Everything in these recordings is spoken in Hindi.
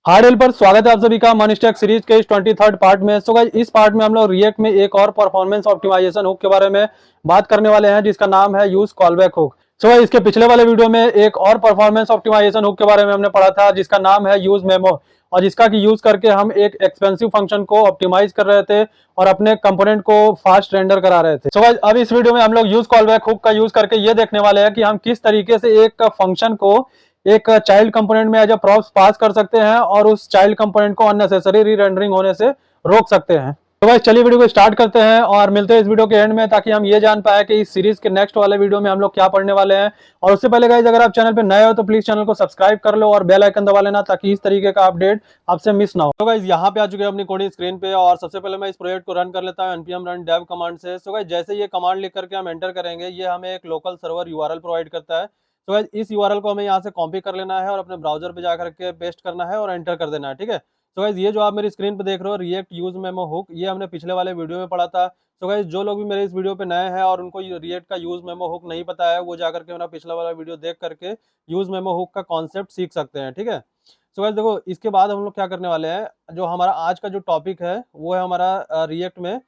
हार्डवेयर पर स्वागत है आप सभी का मनीस्टेक सीरीज के इस 23rd पार्ट में। सो गाइस इस पार्ट में हम लोग रिएक्ट में एक और परफॉर्मेंस ऑप्टिमाइजेशन हुक के बारे में बात करने वाले हैं जिसका नाम है use callback hook. So guys इसके पिछले वाले वीडियो में एक और परफॉर्मेंस ऑप्टिमाइजेशन हुक के बारे में हमने पढ़ा था जिसका नाम है यूज मेमो, और जिसका की यूज करके हम एक एक्सपेंसिव फंक्शन को ऑप्टिमाइज कर रहे थे और अपने कंपोनेंट को फास्ट रेंडर करा रहे थे। सो गाइस अब इस वीडियो में हम लोग यूज कॉलबैक हुक का यूज करके ये देखने वाले हैं कि हम किस तरीके से एक फंक्शन को एक चाइल्ड कंपोनेंट में एज अ प्रॉप्स पास कर सकते हैं और उस चाइल्ड कंपोनेंट को अननेसेसरी री रेंडरिंग होने से रोक सकते हैं। तो भाई चलिए वीडियो को स्टार्ट करते हैं और मिलते हैं इस वीडियो के एंड में, ताकि हम ये जान पाए कि इस सीरीज के नेक्स्ट वाले वीडियो में हम लोग क्या पढ़ने वाले हैं। और उससे पहले गाइस अगर आप चैनल पे नए हो तो प्लीज चैनल को सब्सक्राइब कर लो और बेल आइकन दबा लेना ताकि इस तरीके का अपडेट आपसे मिस ना हो। तो गाइस यहाँ पे आ चुके हैं अपनी कोडिंग स्क्रीन पे, और सबसे पहले मैं इस प्रोजेक्ट को रन कर लेता हूँ npm run dev कमांड से। सो गाइस जैसे ये कमांड लिख करके हम एंटर करेंगे ये हमें एक लोकल सर्वर यूआरएल प्रोवाइड करता है। तो गाइस इस यूआरएल को हमें यहाँ से कॉपी कर लेना है और अपने ब्राउजर पे जाकर के पेस्ट करना है और एंटर कर देना है, ठीक है। तो गाइस ये जो आप मेरी स्क्रीन पे देख रहे हो रिएक्ट यूज मेमो हुक, ये हमने पिछले वाले वीडियो में पढ़ा था। तो गाइस जो लोग भी मेरे इस वीडियो पे नए हैं और उनको रिएक्ट का यूज मेमो हुक नहीं पता है वो जाकर के मेरा पिछला वाला वीडियो देख करके यूज मेमो हुक का कॉन्सेप्ट सीख सकते हैं, ठीक है। तो गाइस देखो इसके बाद हम लोग क्या करने वाले हैं, जो हमारा आज का जो टॉपिक है वो है हमारा रिएक्ट में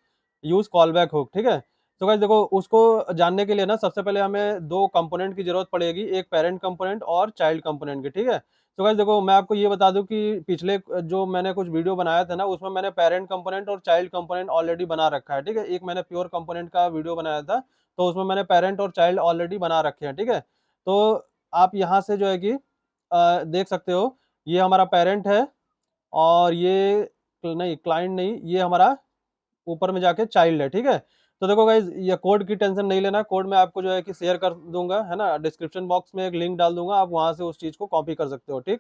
यूज कॉलबैक हुक, ठीक है। तो गाइस देखो उसको जानने के लिए ना सबसे पहले हमें दो कंपोनेंट की जरूरत पड़ेगी, एक पेरेंट कंपोनेंट और चाइल्ड कंपोनेंट की, ठीक है। तो गाइस देखो मैं आपको ये बता दूं कि पिछले जो मैंने कुछ वीडियो बनाया था ना उसमें मैंने पेरेंट कंपोनेंट और चाइल्ड कंपोनेंट ऑलरेडी बना रखा है, ठीक है। एक मैंने प्योर कंपोनेंट का वीडियो बनाया था तो उसमें मैंने पेरेंट और चाइल्ड ऑलरेडी बना रखे हैं, ठीक है। तो आप यहाँ से जो है कि देख सकते हो ये हमारा पेरेंट है और ये नहीं क्लाइंट नहीं, ये हमारा ऊपर में जाके चाइल्ड है, ठीक है। तो देखो गाइज ये कोड की टेंशन नहीं लेना, कोड मैं आपको जो है कि शेयर कर दूंगा, है ना, डिस्क्रिप्शन बॉक्स में एक लिंक डाल दूंगा, आप वहां से उस चीज को कॉपी कर सकते हो, ठीक।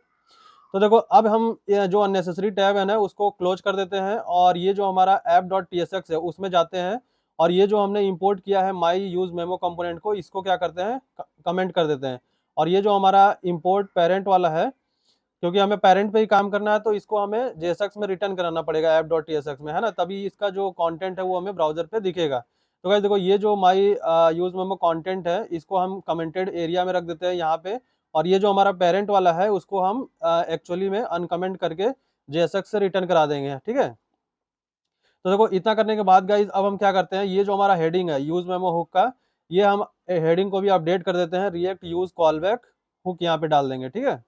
तो देखो अब हम ये जो अननेसेसरी टैब है ना उसको क्लोज कर देते हैं और ये जो हमारा app.tsx है उसमें जाते हैं और ये जो हमने इंपोर्ट किया है माई यूज मेमो कंपोनेंट को इसको क्या करते हैं कमेंट कर देते हैं। और ये जो हमारा इंपोर्ट पेरेंट वाला है, क्योंकि हमें पेरेंट पे ही काम करना है तो इसको हमें जेएसएक्स में रिटर्न कराना पड़ेगा app.tsx में, है ना, तभी इसका जो कंटेंट है वो हमें ब्राउजर पे दिखेगा। तो गाइस देखो ये जो माई यूज मेमो कंटेंट है इसको हम कमेंटेड एरिया में रख देते हैं यहाँ पे, और ये जो हमारा पेरेंट वाला है उसको हम एक्चुअली में अनकमेंट करके जेएसएक्स से रिटर्न करा देंगे, ठीक है। तो देखो इतना करने के बाद गाइज अब हम क्या करते हैं, ये जो हमारा हेडिंग है यूज मेमो हुक का, ये हम हेडिंग को भी अपडेट कर देते हैं, रिएक्ट यूज कॉलबैक हुक यहाँ पे डाल देंगे, ठीक है।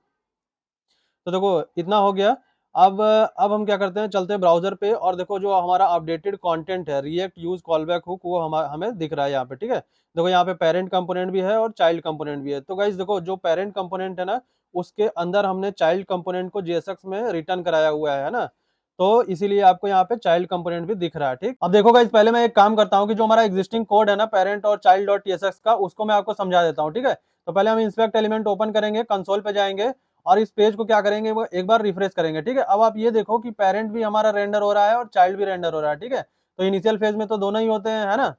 तो देखो इतना हो गया। अब हम क्या करते हैं, चलते हैं ब्राउजर पे और देखो जो हमारा अपडेटेड कंटेंट है रिएक्ट यूज कॉलबैक हुक वो हमें दिख रहा है यहाँ पे, ठीक है। देखो यहाँ पे पेरेंट कंपोनेंट भी है और चाइल्ड कंपोनेंट भी है। तो गाइस देखो जो पेरेंट कंपोनेंट है ना उसके अंदर हमने चाइल्ड कंपोनेंट को जेएसएक्स में रिटर्न कराया हुआ है ना, तो इसीलिए आपको यहाँ पे चाइल्ड कंपोनेंट भी दिख रहा है, ठीक। अब देखो गाइस पहले मैं एक काम करता हूँ कि जो हमारा एग्जिस्टिंग कोड है ना पेरेंट और चाइल्ड डॉट टीएसएक्स का उसको मैं आपको समझा देता हूँ, ठीक है। तो पहले हम इंस्पेक्ट एलिमेंट ओपन करेंगे, कंसोल पे जाएंगे और इस पेज को क्या करेंगे वो एक बार रिफ्रेश करेंगे, ठीक है। अब आप ये देखो कि पेरेंट भी हमारा रेंडर हो रहा है और चाइल्ड भी रेंडर हो रहा है, ठीक है। तो इनिशियल फेज में तो दोनों ही होते हैं, है ना।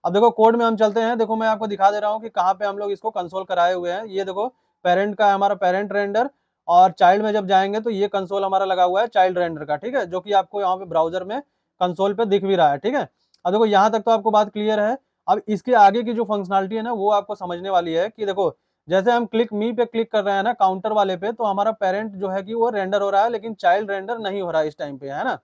अब देखो कोड में हम चलते हैं, देखो मैं आपको दिखा दे रहा हूँ कि कहाँ पे हम लोग इसको कंसोल कराए हुए हैं। ये देखो पेरेंट का हमारा पेरेंट रेंडर, और चाइल्ड में जब जाएंगे तो ये कंसोल हमारा लगा हुआ है चाइल्ड रेंडर का, ठीक है, जो कि आपको यहाँ पे ब्राउजर में कंसोल पे दिख भी रहा है, ठीक है। अब देखो यहाँ तक तो आपको बात क्लियर है। अब इसके आगे की जो फंक्शनलिटी है ना वो आपको समझने वाली है कि देखो जैसे हम क्लिक मी पे क्लिक कर रहे हैं ना काउंटर वाले पे, तो हमारा पेरेंट जो है कि वो रेंडर हो रहा है लेकिन चाइल्ड रेंडर नहीं हो रहा है इस टाइम पे, है ना।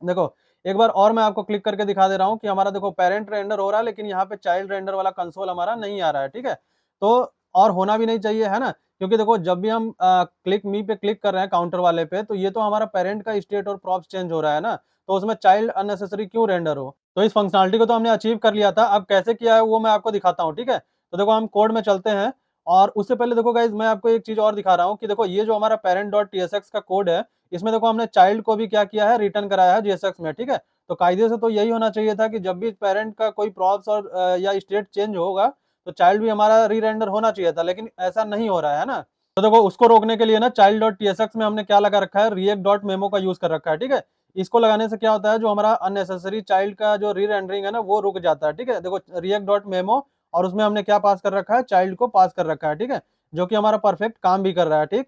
देखो एक बार और मैं आपको क्लिक करके दिखा दे रहा हूँ कि हमारा देखो पेरेंट रेंडर हो रहा है लेकिन यहाँ पे चाइल्ड रेंडर वाला कंसोल हमारा नहीं आ रहा है, ठीक है। तो और होना भी नहीं चाहिए, है ना, क्योंकि देखो जब भी हम क्लिक मी पे क्लिक कर रहे हैं काउंटर वाले पे तो ये तो हमारा पेरेंट का स्टेट और प्रॉप्स चेंज हो रहा है ना, तो उसमें चाइल्ड अननेसेसरी क्यों रेंडर हो। तो इस फंक्शनलिटी को तो हमने अचीव कर लिया था, अब कैसे किया है वो मैं आपको दिखाता हूँ, ठीक है। तो देखो हम कोड में चलते हैं और उससे पहले देखो गाइज मैं आपको एक चीज और दिखा रहा हूँ कि देखो ये जो हमारा पेरेंट डॉट टीएसएक्स का कोड है इसमें देखो हमने चाइल्ड को भी क्या किया है रिटर्न कराया है जेएसएक्स में, ठीक है। तो कायदे से तो यही होना चाहिए था कि जब भी पेरेंट का कोई प्रॉप्स और या स्टेट चेंज होगा तो चाइल्ड भी हमारा री रेंडर होना चाहिए था, लेकिन ऐसा नहीं हो रहा है ना। तो देखो उसको रोकने के लिए ना चाइल्ड डॉट टीएसएक्स में हमने क्या लगा रखा है, रिएक्ट डॉट मेमो का यूज कर रखा है, ठीक है। इसको लगाने से क्या होता है जो हमारा अननेसेसरी चाइल्ड का जो री रेंडरिंग है ना वो रुक जाता है, ठीक है। देखो रिएक्ट डॉट मेमो और उसमें हमने क्या पास कर रखा है, चाइल्ड को पास कर रखा है, ठीक है, जो कि हमारा परफेक्ट काम भी कर रहा है, ठीक।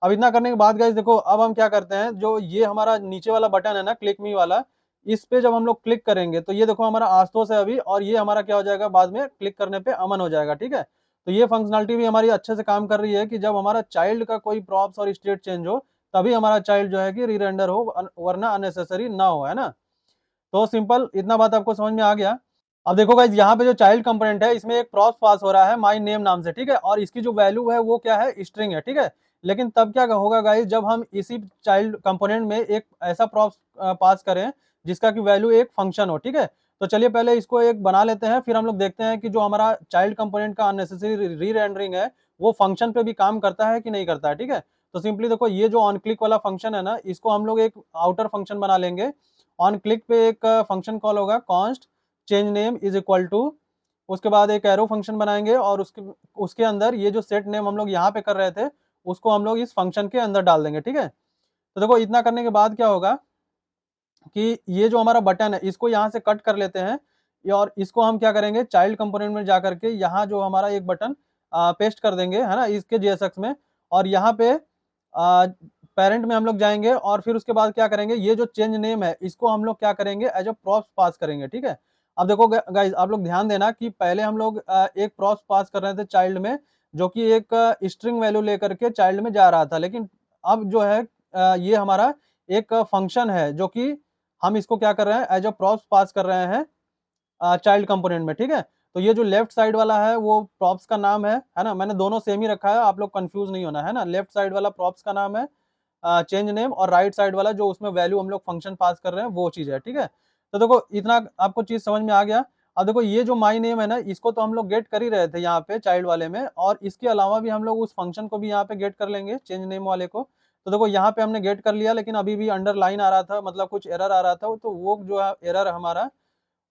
अब इतना करने के बाद गाइस देखो अब हम क्या करते हैं, जो ये हमारा नीचे वाला बटन है ना क्लिक मी वाला, इस पे जब हम लोग क्लिक करेंगे तो ये देखो हमारा आस्तोस है अभी, और ये हमारा क्या हो जाएगा बाद में क्लिक करने पे अमन हो जाएगा, ठीक है। तो ये फंक्शनलिटी भी हमारी अच्छे से काम कर रही है कि जब हमारा चाइल्ड का कोई प्रॉप्स और स्टेट चेंज हो तभी हमारा चाइल्ड जो है कि री रेंडर हो, वरना अननेसेसरी ना हो, है ना। तो सिंपल इतना बात आपको समझ में आ गया। अब देखो गाइस, यहाँ पे जो चाइल्ड कंपोनेंट है इसमें एक प्रॉप्स पास हो रहा है माई नेम नाम से, ठीक है, और इसकी जो वैल्यू है वो क्या है, स्ट्रिंग है, ठीक है। लेकिन तब क्या होगा गाइस, जब हम इसी चाइल्ड कंपोनेंट में एक ऐसा प्रॉप्स पास करें जिसका की वैल्यू एक फंक्शन हो, ठीक है। तो चलिए पहले इसको एक बना लेते हैं, फिर हम लोग देखते हैं कि जो हमारा चाइल्ड कंपोनेंट का अननेसेसरी री रेंडरिंग है वो फंक्शन पे भी काम करता है कि नहीं करता है, ठीक है। तो सिंपली देखो, ये जो ऑन क्लिक वाला फंक्शन है ना, इसको हम लोग एक आउटर फंक्शन बना लेंगे। ऑन क्लिक पे एक फंक्शन कॉल होगा const change name is equal to, उसके बाद एक एरो फंक्शन बनाएंगे और उसके उसके अंदर ये जो सेट नेम हम लोग यहाँ पे कर रहे थे उसको हम लोग इस फंक्शन के अंदर डाल देंगे, ठीक है। तो देखो इतना करने के बाद क्या होगा कि ये जो हमारा बटन है इसको यहाँ से कट कर लेते हैं, और इसको हम क्या करेंगे, चाइल्ड कंपोनेंट में जा करके यहाँ जो हमारा एक बटन पेस्ट कर देंगे, है ना, इसके जेएसएक्स में। और यहाँ पे पेरेंट में हम लोग जाएंगे और फिर उसके बाद क्या करेंगे, ये जो चेंज नेम है इसको हम लोग क्या करेंगे, एज अ प्रॉप्स पास करेंगे, ठीक है। अब देखो गाइज, आप लोग ध्यान देना कि पहले हम लोग एक प्रॉप्स पास कर रहे थे चाइल्ड में, जो कि एक स्ट्रिंग वैल्यू लेकर के चाइल्ड में जा रहा था, लेकिन अब जो है ये हमारा एक फंक्शन है जो कि हम इसको क्या कर रहे हैं, एज अ प्रॉप्स पास कर रहे हैं चाइल्ड कंपोनेंट में, ठीक है। तो ये जो लेफ्ट साइड वाला है वो प्रॉप्स का नाम है ना, मैंने दोनों सेम ही रखा है, आप लोग कंफ्यूज नहीं होना, है ना। लेफ्ट साइड वाला प्रॉप्स का नाम है चेंज नेम, और राइट साइड वाला जो उसमें वैल्यू हम लोग फंक्शन पास कर रहे हैं वो चीज है, ठीक है। तो देखो इतना आपको चीज समझ में आ गया। अब देखो ये जो माई नेम है ना, इसको तो हम लोग गेट कर ही रहे थे यहाँ पे चाइल्ड वाले में, और इसके अलावा भी हम लोग उस फंक्शन को भी यहाँ पे गेट कर लेंगे, चेंज नेम वाले को। तो देखो यहाँ पे हमने गेट कर लिया, लेकिन अभी भी अंडरलाइन आ रहा था, मतलब कुछ एरर आ रहा था, तो वो जो है एरर हमारा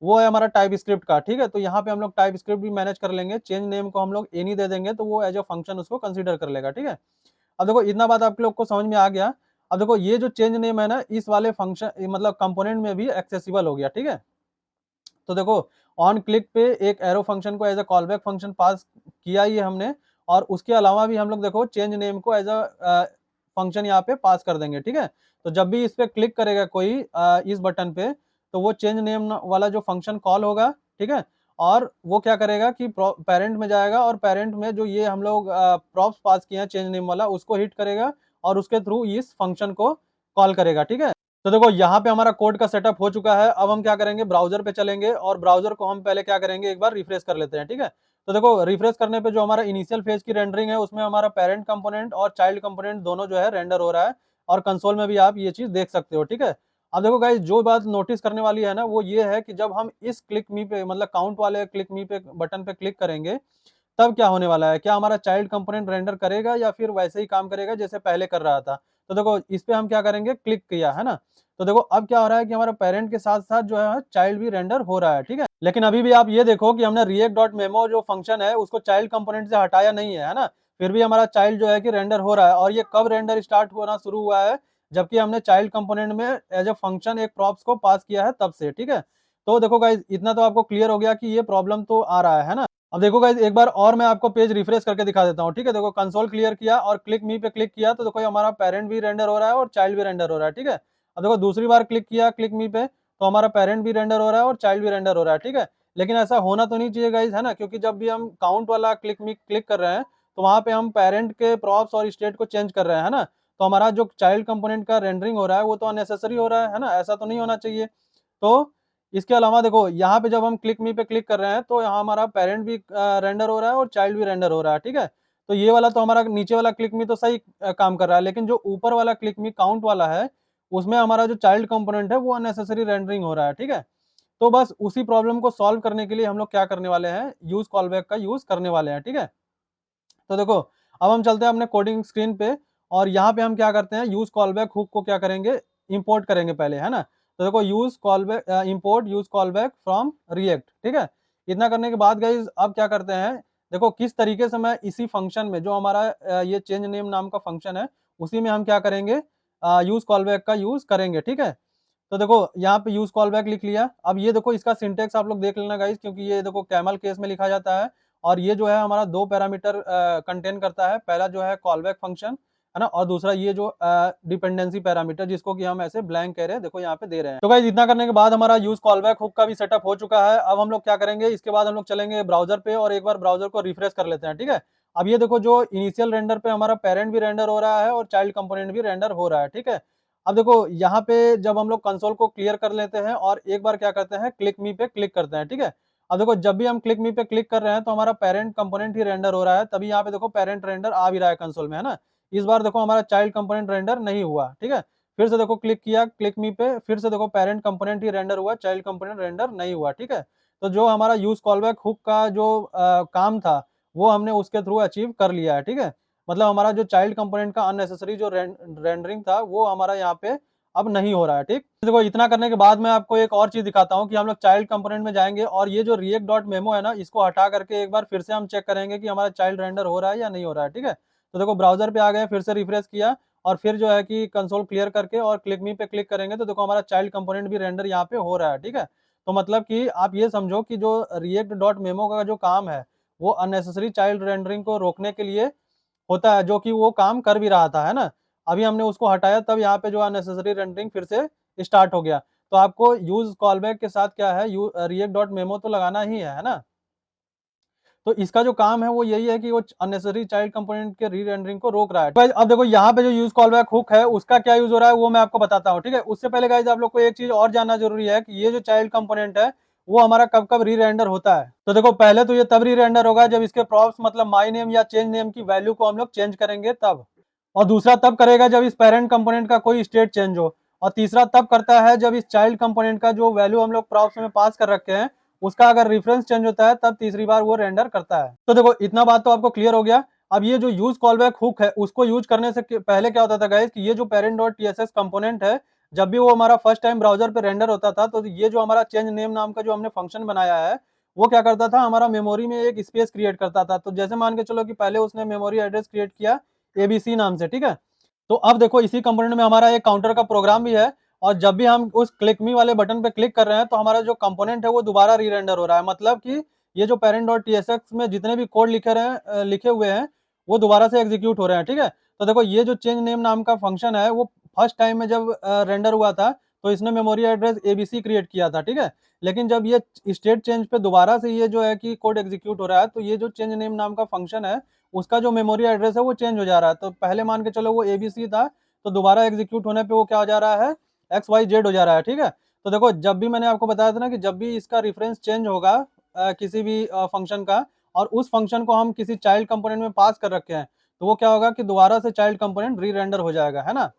वो है हमारा टाइप स्क्रिप्ट का, ठीक है। तो यहाँ पे हम लोग टाइप स्क्रिप्ट भी मैनेज कर लेंगे, चेंज नेम को हम लोग एनी दे देंगे तो वो एज अ फंक्शन उसको कंसीडर कर लेगा, ठीक है। अब देखो इतना बात आप लोग को समझ में आ गया। अब देखो ये जो चेंज नेम है ना, इस वाले फंक्शन मतलब कंपोनेंट में भी एक्सेसिबल हो गया, ठीक है। तो देखो ऑन क्लिक पे एक एरो फंक्शन को एज अ कॉलबैक फंक्शन पास किया ही है हमने, और उसके अलावा भी हम लोग देखो चेंज नेम को एज अ फंक्शन यहाँ पे पास कर देंगे, ठीक है। तो जब भी इस पे क्लिक करेगा कोई इस बटन पे, तो वो चेंज नेम वाला जो फंक्शन कॉल होगा, ठीक है। और वो क्या करेगा कि पेरेंट में जाएगा, और पेरेंट में जो ये हम लोग प्रॉप्स पास किए हैं चेंज नेम वाला उसको हिट करेगा, और उसके थ्रू इस फंक्शन को कॉल करेगा, ठीक है। तो देखो यहाँ पे हमारा कोड का सेटअप हो चुका है। अब हम क्या करेंगे, ब्राउजर पे चलेंगे और ब्राउजर को हम पहले क्या करेंगे, एक बार रिफ्रेश कर लेते हैं, ठीक है। तो देखो रिफ्रेश करने पे जो हमारा इनिशियल फेज की रेंडरिंग है उसमें हमारा पेरेंट कंपोनेंट और चाइल्ड कंपोनेंट दोनों जो है रेंडर हो रहा है, और कंसोल में भी आप ये चीज देख सकते हो, ठीक है। अब देखो गाइस, जो बात नोटिस करने वाली है ना वो ये है कि जब हम इस क्लिक मी पे मतलब काउंट वाले क्लिक मी पे बटन पे क्लिक करेंगे, तब क्या होने वाला है, क्या हमारा चाइल्ड कंपोनेंट रेंडर करेगा या फिर वैसे ही काम करेगा जैसे पहले कर रहा था। तो देखो इस पे हम क्या करेंगे, क्लिक किया, है ना। तो देखो अब क्या हो रहा है कि हमारा पेरेंट के साथ साथ जो है चाइल्ड भी रेंडर हो रहा है, ठीक है। लेकिन अभी भी आप ये देखो कि हमने रिएक्ट डॉट मेमो जो फंक्शन है उसको चाइल्ड कंपोनेंट से हटाया नहीं है ना, फिर भी हमारा चाइल्ड जो है कि रेंडर हो रहा है। और ये कब रेंडर स्टार्ट होना शुरू हुआ है, जबकि हमने चाइल्ड कंपोनेंट में एज अ फंक्शन एक प्रॉप्स को पास किया है तब से, ठीक है। तो देखो गाइज, इतना तो आपको क्लियर हो गया कि ये प्रॉब्लम तो आ रहा है ना। अब देखो गाइज, एक बार और मैं आपको पेज रिफ्रेश करके दिखा देता हूँ, ठीक है। देखो कंसोल क्लियर किया और क्लिक मी पे क्लिक किया, तो देखो हमारा पेरेंट भी रेंडर हो रहा है और चाइल्ड भी रेंडर हो रहा है, ठीक है। अब देखो दूसरी बार क्लिक किया क्लिक मी पे, तो हमारा पेरेंट भी रेंडर हो रहा है और चाइल्ड भी रेंडर हो रहा है, ठीक है। लेकिन ऐसा होना तो नहीं चाहिए गाइज, है ना, क्योंकि जब भी हम काउंट वाला क्लिक मी क्लिक कर रहे हैं तो वहां पे हम पेरेंट के प्रॉप्स और स्टेट को चेंज कर रहे हैं, है ना। तो हमारा जो चाइल्ड कंपोनेंट का रेंडरिंग हो रहा है वो तो अननेसेसरी हो रहा है ना, ऐसा तो नहीं होना चाहिए। तो इसके अलावा देखो यहाँ पे जब हम क्लिक मी पे क्लिक कर रहे हैं तो यहाँ हमारा पेरेंट भी रेंडर हो रहा है और चाइल्ड भी रेंडर हो रहा है, ठीक है। तो ये वाला तो हमारा नीचे वाला क्लिक मी तो सही काम कर रहा है, लेकिन जो ऊपर वाला क्लिक मी काउंट वाला है उसमें हमारा जो चाइल्ड कंपोनेंट है वो अननेसेसरी रेंडरिंग हो रहा है, ठीक है। तो बस उसी प्रॉब्लम को सॉल्व करने के लिए हम लोग क्या करने वाले हैं, यूज कॉलबैक का यूज करने वाले हैं, ठीक है। तो देखो अब हम चलते हैं अपने कोडिंग स्क्रीन पे, और यहाँ पे हम क्या करते हैं, यूज कॉलबैक हुक को क्या करेंगे, इंपोर्ट करेंगे पहले, है ना। तो देखो use callback import use callback from react, ठीक है। इतना करने के बाद गाइज अब क्या करते हैं, देखो किस तरीके से मैं इसी फंक्शन में जो हमारा ये चेंज नेम नाम का फंक्शन है उसी में हम क्या करेंगे, यूज कॉलबैक का यूज करेंगे, ठीक है। तो देखो यहाँ पे यूज कॉल बैक लिख लिया। अब ये देखो इसका सिंटेक्स आप लोग देख लेना गाइस, क्योंकि ये देखो कैमल केस में लिखा जाता है, और ये जो है हमारा दो पैरामीटर कंटेन करता है। पहला जो है कॉल बैक फंक्शन, है ना, और दूसरा ये जो डिपेंडेंसी पैरामीटर जिसको कि हम ऐसे ब्लैंक कह रहे हैं, देखो यहाँ पे दे रहे हैं। तो गाइस इतना करने के बाद हमारा यूज कॉल बैक हुक का भी सेटअप हो चुका है। अब हम लोग क्या करेंगे, इसके बाद हम लोग चलेंगे ब्राउजर पे और एक बार ब्राउजर को रिफ्रेश कर लेते हैं, ठीक है। अब ये देखो जो इनिशियल रेंडर पे हमारा पेरेंट भी रेंडर हो रहा है और चाइल्ड कंपोनेंट भी रेंडर हो रहा है, ठीक है। अब देखो यहाँ पे जब हम लोग कंसोल को क्लियर कर लेते हैं और एक बार क्या करते हैं, क्लिक मी पे क्लिक करते हैं, ठीक है। अब देखो जब भी हम क्लिक मी पे क्लिक कर रहे हैं तो हमारा पेरेंट कंपोनेंट ही रेंडर हो रहा है, तभी यहाँ पे देखो पेरेंट रेंडर आ भी रहा है कंसोल में, है ना। इस बार देखो हमारा चाइल्ड कंपोनेंट रेंडर नहीं हुआ, ठीक है। फिर से देखो क्लिक किया क्लिक मी पे, फिर से देखो पेरेंट कंपोनेंट ही रेंडर हुआ, चाइल्ड कंपोनेंट रेंडर नहीं हुआ, ठीक है। तो जो हमारा यूज कॉलबैक हुक का जो काम था वो हमने उसके थ्रू अचीव कर लिया है, ठीक है। मतलब हमारा जो चाइल्ड कंपोनेंट का अननेसेसरी जो रेंडरिंग था वो हमारा यहाँ पे अब नहीं हो रहा है, ठीक। देखो इतना करने के बाद मैं आपको एक और चीज दिखाता हूँ कि हम लोग चाइल्ड कंपोनेंट में जाएंगे और ये जो रिएक्ट डॉट मेमो है ना, इसको हटा करके एक बार फिर से हम चेक करेंगे कि हमारा चाइल्ड रेंडर हो रहा है या नहीं हो रहा है, ठीक है। तो देखो ब्राउजर पे आ गए, फिर से रिफ्रेश किया और फिर जो है कि कंसोल क्लियर करके और क्लिक मी पे क्लिक करेंगे तो देखो हमारा चाइल्ड कंपोनेंट भी रेंडर यहाँ पे हो रहा है, ठीक है। तो मतलब कि आप ये समझो कि जो रिएक्ट डॉट मेमो का जो काम है वो अननेसेसरी चाइल्ड रेंडरिंग को रोकने के लिए होता है, जो कि वो काम कर भी रहा था, है ना। अभी हमने उसको हटाया तब यहाँ पे जो अननेसेसरी रेंडरिंग फिर से स्टार्ट हो गया। तो आपको यूज कॉलबैक के साथ क्या है, रिएक्ट डॉट मेमो तो लगाना ही है ना। तो इसका जो काम है वो यही है कि वो अननेसेसरी चाइल्ड कंपोनेंट के री रेंडरिंग को रोक रहा है। गाइस अब देखो यहाँ पे जो यूज कॉलबैक हुक है उसका क्या यूज हो रहा है वो मैं आपको बताता हूँ, ठीक है। उससे पहले गाइस आप लोग को एक चीज और जानना जरूरी है कि ये जो चाइल्ड कंपोनेंट है वो हमारा कब कब री रेंडर होता है। तो देखो पहले तो ये तब री रेंडर होगा जब इसके प्रॉप्स मतलब माई नेम या चेंज नेम की वैल्यू को हम लोग चेंज करेंगे तब। और दूसरा तब करेगा जब इस पेरेंट कंपोनेंट का कोई स्टेट चेंज हो। और तीसरा तब करता है जब इस चाइल्ड कंपोनेंट का जो वैल्यू हम लोग प्रॉप्स में पास कर रखे हैं उसका अगर रेफरेंस चेंज होता है तब तीसरी बार वो रेंडर करता है। तो देखो इतना बात तो आपको क्लियर हो गया। अब ये जो यूज कॉलबैक हुक है उसको यूज करने से पहले क्या होता था गाइस कि ये जो पेरेंट डॉट टीएसएस कंपोनेंट है जब भी वो हमारा फर्स्ट टाइम ब्राउजर पे रेंडर होता था तो ये जो हमारा चेंज नेम नाम का जो हमने फंक्शन बनाया है वो क्या करता था, हमारा मेमोरी में एक स्पेस क्रिएट करता था। तो जैसे मान के चलो कि पहले उसने मेमोरी एड्रेस क्रिएट किया एबीसी नाम से, ठीक है। तो अब देखो इसी कंपोनेंट में हमारा एक काउंटर का प्रोग्राम भी है और जब भी हम उस क्लिक मी वाले बटन पे क्लिक कर रहे हैं तो हमारा जो कंपोनेंट है वो दोबारा री रेंडर हो रहा है। मतलब कि ये जो पेरेंट डॉट टीएसएक्स में जितने भी कोड लिखे हुए हैं वो दोबारा से एग्जीक्यूट हो रहे हैं, ठीक है। तो देखो ये जो चेंज नेम नाम का फंक्शन है वो फर्स्ट टाइम में जब रेंडर हुआ था तो इसने मेमोरी एड्रेस एबीसी क्रिएट किया था, ठीक है। लेकिन जब ये स्टेट चेंज पे दोबारा से ये जो है कि कोड एग्जीक्यूट हो रहा है तो ये जो चेंज नेम नाम का फंक्शन है उसका जो मेमोरी एड्रेस है वो चेंज हो जा रहा है। तो पहले मान के चलो वो एबीसी था तो दोबारा एग्जीक्यूट होने पे वो क्या हो जा रहा है, एक्स वाई जेड हो जा रहा है, ठीक है। तो देखो जब भी मैंने आपको बताया था ना कि जब भी इसका रेफरेंस चेंज होगा किसी भी फंक्शन का और उस फंक्शन को हम किसी चाइल्ड कंपोनेंट में पास कर रखे हैं तो वो क्या होगा कि दोबारा से चाइल्ड कंपोनेंट री रेंडर हो जाएगा, है ना।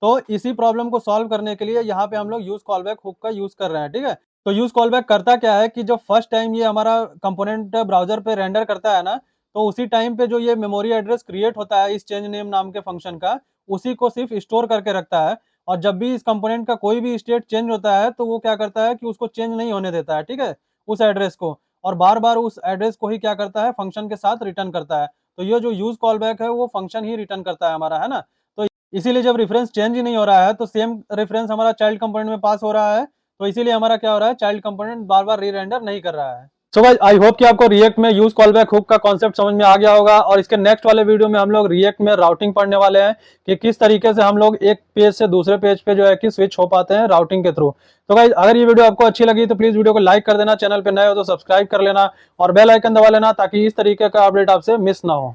तो इसी प्रॉब्लम को सॉल्व करने के लिए यहाँ पे हम लोग यूज कॉलबैक हुक का यूज कर रहे हैं, ठीक है। तो यूज कॉलबैक करता क्या है कि जब फर्स्ट टाइम ये हमारा कंपोनेंट ब्राउजर पे रेंडर करता है ना तो उसी टाइम पे जो ये मेमोरी एड्रेस क्रिएट होता है इस चेंज नेम नाम के फंक्शन का उसी को सिर्फ स्टोर करके रखता है। और जब भी इस कंपोनेंट का कोई भी स्टेट चेंज होता है तो वो क्या करता है कि उसको चेंज नहीं होने देता है, ठीक है, उस एड्रेस को। और बार बार उस एड्रेस को ही क्या करता है, फंक्शन के साथ रिटर्न करता है। तो ये जो यूज कॉलबैक है वो फंक्शन ही रिटर्न करता है हमारा, है ना। तो इसीलिए जब रेफरेंस चेंज ही नहीं हो रहा है तो सेम रेफरेंस हमारा चाइल्ड कंपोनेंट में पास हो रहा है। तो इसीलिए हमारा क्या हो रहा है, चाइल्ड कंपोनेंट बार बार री रेंडर नहीं कर रहा है। सो गाइस आई होप कि आपको रिएक्ट में यूज कॉलबैक हुक का कॉन्सेप्ट समझ में आ गया होगा और इसके नेक्स्ट वाले वीडियो में हम लोग रिएक्ट में राउटिंग पढ़ने वाले हैं कि किस तरीके से हम लोग एक पेज से दूसरे पेज पे जो है कि स्विच हो पाते हैं राउटिंग के थ्रू। तो गाइस अगर ये वीडियो आपको अच्छी लगी तो प्लीज वीडियो को लाइक कर देना, चैनल पे नए हो तो सब्सक्राइब कर लेना और बेल आइकन दबा लेना ताकि इस तरीके का अपडेट आपसे मिस ना हो।